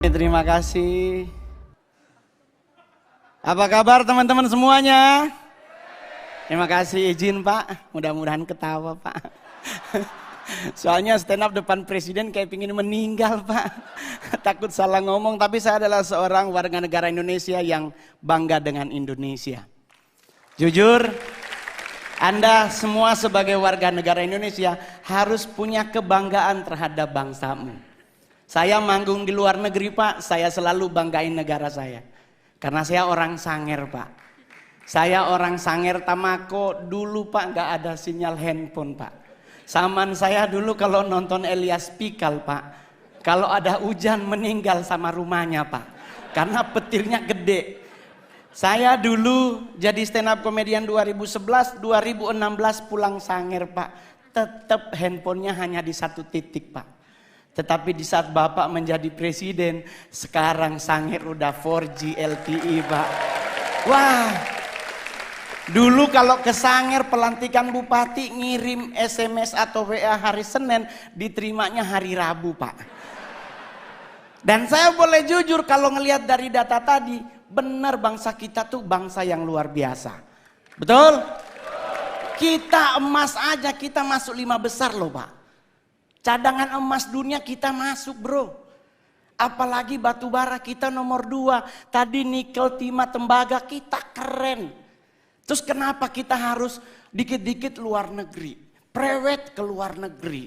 Terima kasih. Apa kabar teman-teman semuanya? Terima kasih, izin Pak. Mudah-mudahan ketawa Pak. Soalnya stand up depan presiden kayak pingin meninggal Pak. Takut salah ngomong, tapi saya adalah seorang warga negara Indonesia yang bangga dengan Indonesia. Jujur, Anda semua sebagai warga negara Indonesia harus punya kebanggaan terhadap bangsamu. Saya manggung di luar negeri Pak, saya selalu banggain negara saya. Karena saya orang Sanger Pak. Saya orang Sanger Tamako, dulu Pak nggak ada sinyal handphone Pak. Zaman saya dulu kalau nonton Elias Pikal Pak, kalau ada hujan meninggal sama rumahnya Pak. Karena petirnya gede. Saya dulu jadi stand up komedian 2011, 2016 pulang Sanger Pak. Tetap handphonenya hanya di satu titik Pak. Tetapi di saat Bapak menjadi presiden, sekarang Sanger udah 4G LTE Pak. Wah, dulu kalau ke Sanger pelantikan bupati ngirim SMS atau WA hari Senin, diterimanya hari Rabu Pak. Dan saya boleh jujur kalau ngelihat dari data tadi, benar bangsa kita tuh bangsa yang luar biasa. Betul? Kita emas aja kita masuk 5 besar loh Pak. Cadangan emas dunia kita masuk bro. Apalagi batu bara kita nomor 2. Tadi nikel, timah, tembaga kita keren. Terus kenapa kita harus dikit-dikit luar negeri? Prewed ke luar negeri.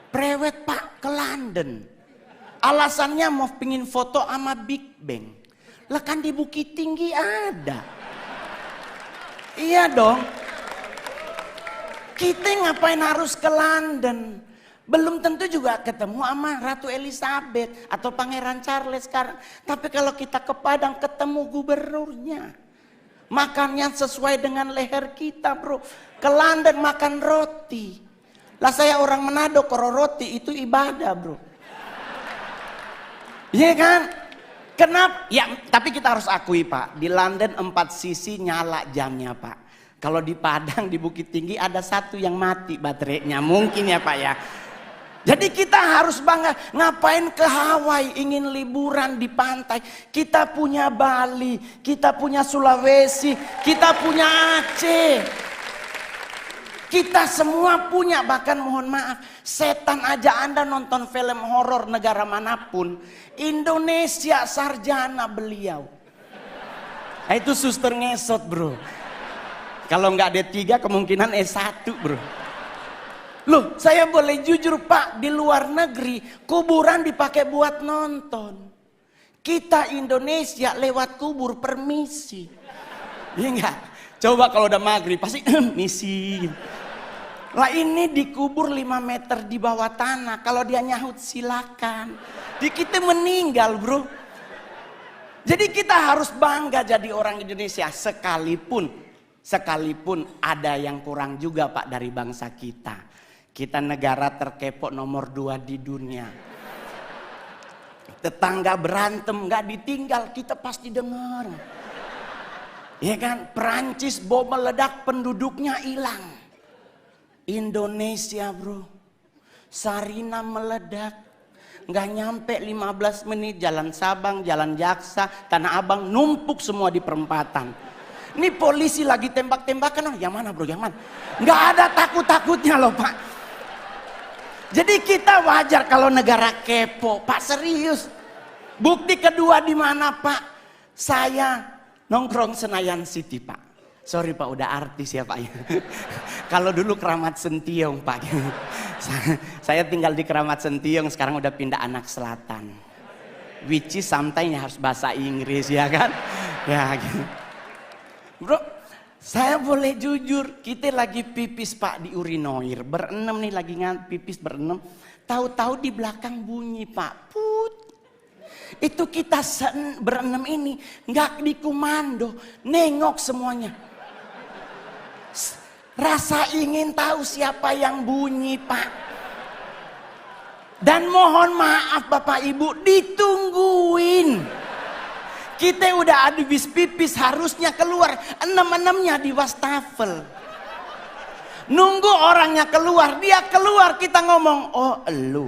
Prewed Pak ke London. Alasannya mau pingin foto sama Big Bang. Lah kan di Bukit Tinggi ada. Iya dong. Kita ngapain harus ke London? Belum tentu juga ketemu sama Ratu Elizabeth atau Pangeran Charles sekarang. Tapi kalau kita ke Padang ketemu gubernurnya. Makannya sesuai dengan leher kita bro. Ke London makan roti. Lah saya orang Manado, kalau roti itu ibadah bro. Iya kan? Kenapa? Ya tapi kita harus akui Pak. Di London 4 sisi nyala jamnya Pak. Kalau di Padang di Bukit Tinggi ada 1 yang mati baterainya. Mungkin ya Pak ya. Jadi kita harus bangga, ngapain ke Hawaii ingin liburan di pantai. Kita punya Bali, kita punya Sulawesi, kita punya Aceh. Kita semua punya, bahkan mohon maaf, setan aja Anda nonton film horor negara manapun. Indonesia sarjana beliau. Nah, itu suster ngesot bro. Kalau nggak D3 kemungkinan S1 bro. Loh, saya boleh jujur Pak, di luar negeri kuburan dipakai buat nonton. Kita Indonesia lewat kubur permisi. Iya enggak? Coba kalau udah maghrib pasti misi. Lah ini dikubur 5 meter di bawah tanah. Kalau dia nyahut silakan. Di kita meninggal bro. Jadi kita harus bangga jadi orang Indonesia sekalipun ada yang kurang juga Pak dari bangsa kita. Kita negara terkepo nomor 2 di dunia. Tetangga berantem gak ditinggal, kita pasti dengar. Ya kan? Perancis bom meledak penduduknya hilang. Indonesia bro. Sarina meledak. Gak nyampe 15 menit jalan Sabang, jalan Jaksa, Tanah Abang numpuk semua di perempatan. Ini polisi lagi tembak-tembakan. Oh, yang mana bro? Yang mana? Gak ada takut-takutnya loh Pak. Jadi kita wajar kalau negara kepo, Pak serius. Bukti kedua di mana Pak? Saya nongkrong Senayan City Pak. Sorry Pak, udah artis ya Pak. Kalau dulu Keramat Sentiong Pak. Saya tinggal di Keramat Sentiong, sekarang udah pindah Anak Selatan. Which is sometimes harus bahasa Inggris ya kan? Ya gitu. Bro, saya boleh jujur, kita lagi pipis Pak di urinoir, berenam nih lagi pipis berenam, tahu-tahu di belakang bunyi Pak, put. Itu kita berenam ini nggak dikomando, nengok semuanya. Rasa ingin tahu siapa yang bunyi Pak. Dan mohon maaf Bapak Ibu, ditungguin. Kita udah habis pipis harusnya keluar, 6-6-nya di wastafel. Nunggu orangnya keluar, dia keluar kita ngomong, oh elu.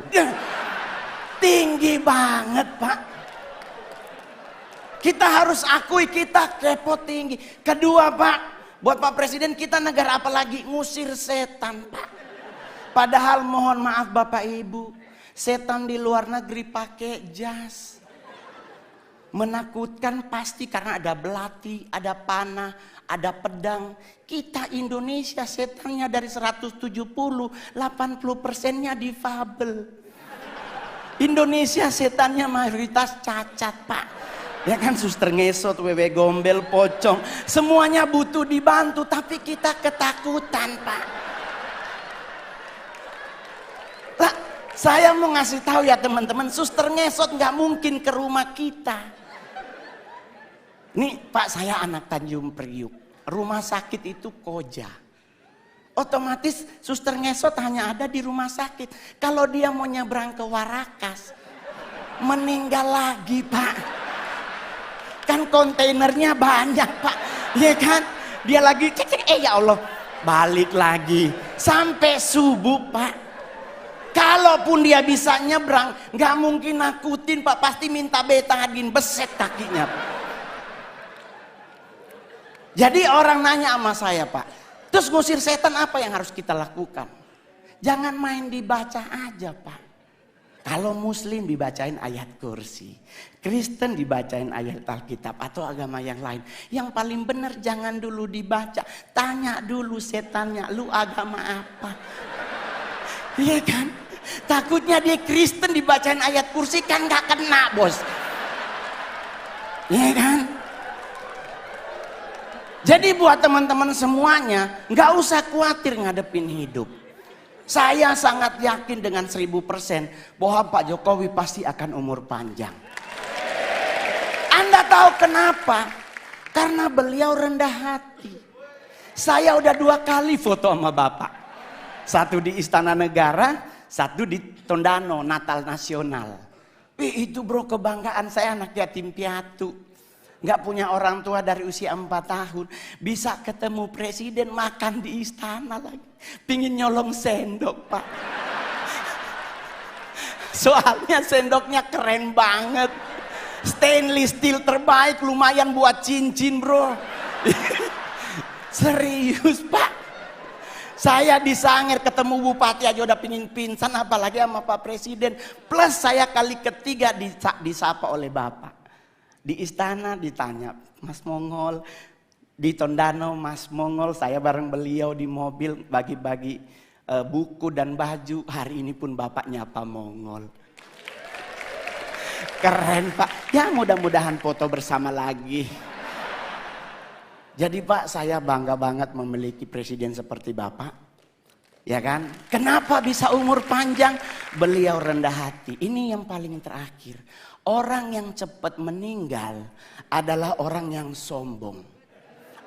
Tinggi banget Pak. Kita harus akui kita kepo tinggi. Kedua Pak, buat Pak Presiden, kita negara apa lagi? Ngusir setan Pak. Padahal mohon maaf Bapak Ibu, setan di luar negeri pakai jas. Menakutkan pasti karena ada belati, ada panah, ada pedang. Kita Indonesia setannya dari 170, 80%-nya difabel. Indonesia setannya mayoritas cacat Pak. Ya kan, suster ngesot, wewe gombel, pocong. Semuanya butuh dibantu, tapi kita ketakutan Pak. Lah, saya mau ngasih tahu ya teman-teman, suster ngesot nggak mungkin ke rumah kita. Nih Pak, saya anak Tanjung Priuk. Rumah sakit itu Koja. Otomatis suster ngesot hanya ada di rumah sakit. Kalau dia mau nyebrang ke Warakas, meninggal lagi Pak. Kan kontainernya banyak Pak. Ya kan? Dia lagi cek, ya Allah, balik lagi. Sampai subuh Pak. Kalaupun dia bisa nyebrang, nggak mungkin nakutin Pak. Pasti minta betadin, beset kakinya Pak. Jadi orang nanya sama saya Pak, terus ngusir setan apa yang harus kita lakukan? Jangan main dibaca aja Pak. Kalau Muslim dibacain ayat kursi, Kristen dibacain ayat Alkitab atau agama yang lain. Yang paling benar jangan dulu dibaca, tanya dulu setannya, lu agama apa? Iya kan? Takutnya dia Kristen dibacain ayat kursi kan gak kena bos. Iya kan? Jadi buat teman-teman semuanya, gak usah khawatir ngadepin hidup. Saya sangat yakin dengan 1000% bahwa Pak Jokowi pasti akan umur panjang. Anda tahu kenapa? Karena beliau rendah hati. Saya udah 2 kali foto sama Bapak. Satu di Istana Negara, satu di Tondano, Natal Nasional. Itu bro, kebanggaan saya, anak yatim piatu. Gak punya orang tua dari usia 4 tahun. Bisa ketemu presiden, makan di istana lagi. Pingin nyolong sendok Pak. Soalnya sendoknya keren banget. Stainless steel terbaik, lumayan buat cincin bro. Serius Pak. Saya di Sangir ketemu bupati aja udah pingin pingsan, apalagi sama Pak Presiden. Plus saya kali ketiga disapa oleh Bapak. Di istana ditanya, Mas Mongol. Di Tondano, Mas Mongol. Saya bareng beliau di mobil bagi-bagi buku dan baju. Hari ini pun Bapak nyapa Mongol. Keren Pak. Ya mudah-mudahan foto bersama lagi. Jadi Pak, saya bangga banget memiliki presiden seperti Bapak. Ya kan? Kenapa bisa umur panjang? Beliau rendah hati. Ini yang paling terakhir. Orang yang cepat meninggal adalah orang yang sombong.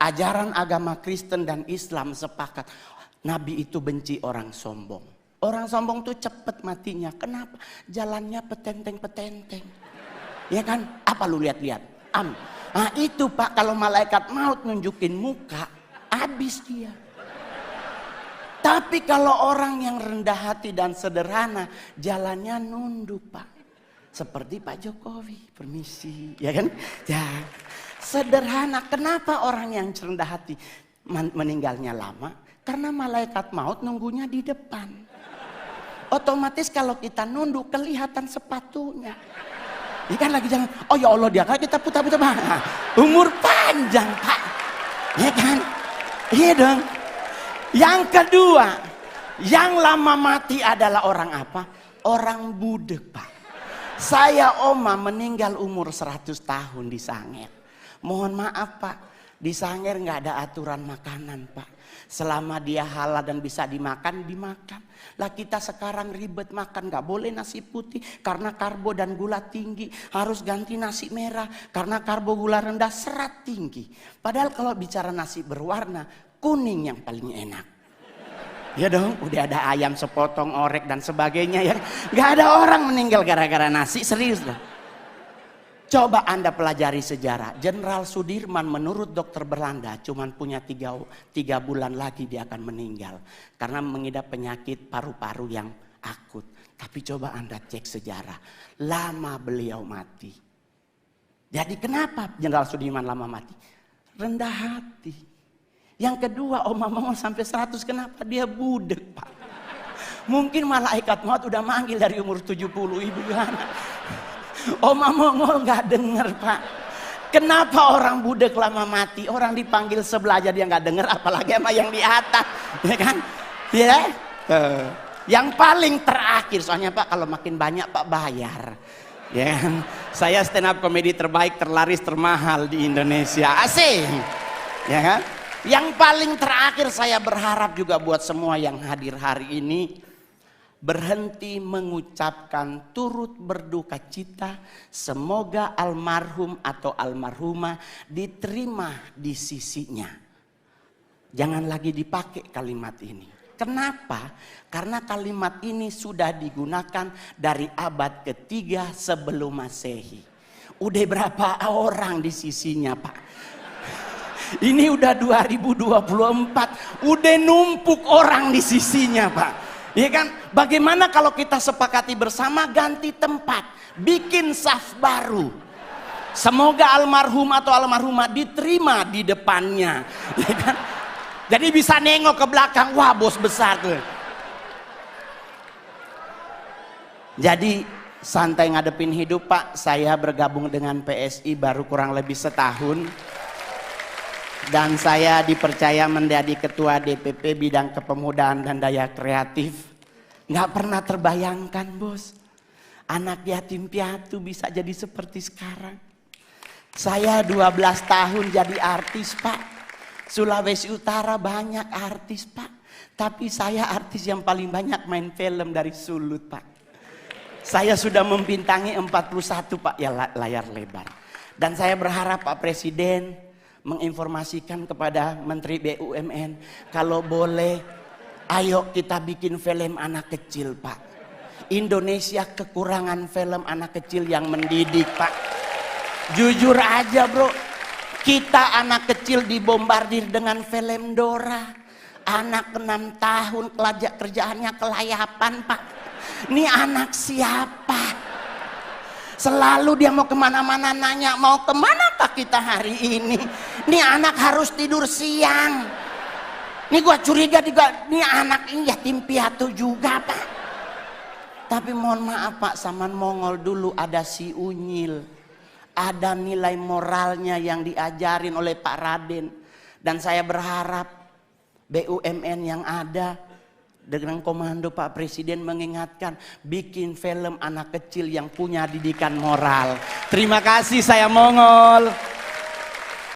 Ajaran agama Kristen dan Islam sepakat. Nabi itu benci orang sombong. Orang sombong tuh cepat matinya. Kenapa? Jalannya petenteng-petenteng. Ya kan? Apa lu lihat-lihat? Nah itu Pak, kalau malaikat maut nunjukin muka, habis dia. Tapi kalau orang yang rendah hati dan sederhana, jalannya nunduk Pak. Seperti Pak Jokowi, permisi, ya kan? Ya, sederhana. Kenapa orang yang rendah hati meninggalnya lama? Karena malaikat maut nunggunya di depan. Otomatis kalau kita nunduk kelihatan sepatunya. Ini kan lagi jangan, oh ya Allah dia kan kita putar-putar. Nah, umur panjang Pak, ya kan? Iya dong. Yang kedua, yang lama mati adalah orang apa? Orang budek Pak. Saya oma meninggal umur 100 tahun di Sangir. Mohon maaf Pak, di Sangir nggak ada aturan makanan Pak. Selama dia halal dan bisa dimakan, dimakan. Lah kita sekarang ribet makan, nggak boleh nasi putih karena karbo dan gula tinggi. Harus ganti nasi merah karena karbo gula rendah, serat tinggi. Padahal kalau bicara nasi berwarna, kuning yang paling enak. Ya dong, udah ada ayam sepotong, orek dan sebagainya ya. Gak ada orang meninggal gara-gara nasi, serius lah. Coba Anda pelajari sejarah. Jenderal Sudirman menurut dokter Belanda cuman punya 3 bulan lagi dia akan meninggal. Karena mengidap penyakit paru-paru yang akut. Tapi coba Anda cek sejarah. Lama beliau mati. Jadi kenapa Jenderal Sudirman lama mati? Rendah hati. Yang kedua, Oma Mongol sampai 100, kenapa? Dia budek, Pak. Mungkin malaikat maut udah manggil dari umur 70, Ibu Yohana. Oma Mongol gak denger, Pak. Kenapa orang budek lama mati? Orang dipanggil sebelah aja dia gak denger, apalagi sama yang di atas. Ya kan? Ya. Yang paling terakhir, soalnya Pak kalau makin banyak Pak bayar. Ya kan? Saya stand up komedi terbaik, terlaris, termahal di Indonesia. Asik. Ya kan? Yang paling terakhir saya berharap juga buat semua yang hadir hari ini, berhenti mengucapkan turut berduka cita. Semoga almarhum atau almarhumah diterima di sisinya. Jangan lagi dipakai kalimat ini. Kenapa? Karena kalimat ini sudah digunakan dari abad ketiga sebelum Masehi. Udah berapa orang di sisinya, Pak? Ini udah 2024, udah numpuk orang di sisinya, Pak. Iya kan? Bagaimana kalau kita sepakati bersama ganti tempat, bikin saf baru. Semoga almarhum atau almarhumah diterima di depannya. Ya kan? Jadi bisa nengok ke belakang, wah bos besar tuh. Jadi santai ngadepin hidup, Pak. Saya bergabung dengan PSI baru kurang lebih setahun. Dan saya dipercaya menjadi ketua DPP bidang kepemudaan dan daya kreatif. Nggak pernah terbayangkan, bos. Anak yatim piatu bisa jadi seperti sekarang. Saya 12 tahun jadi artis, Pak. Sulawesi Utara banyak artis, Pak. Tapi saya artis yang paling banyak main film dari Sulut, Pak. Saya sudah membintangi 41, Pak, ya layar lebar. Dan saya berharap Pak Presiden menginformasikan kepada Menteri BUMN, kalau boleh ayo kita bikin film anak kecil, Pak. Indonesia kekurangan film anak kecil yang mendidik, Pak. Jujur aja, bro, kita anak kecil dibombardir dengan film Dora. Anak 6 tahun kerjaannya kelayapan, Pak. Ini anak siapa? Selalu dia mau kemana-mana nanya, mau kemana Pak kita hari ini? Ini anak harus tidur siang. Ini gua curiga juga, ini anak ini yatim piatu juga, Pak. Tapi mohon maaf, Pak, zaman Mongol dulu ada si Unyil. Ada nilai moralnya yang diajarin oleh Pak Raden. Dan saya berharap BUMN yang ada dengan komando Pak Presiden mengingatkan, bikin film anak kecil yang punya didikan moral. Terima kasih, saya Mongol.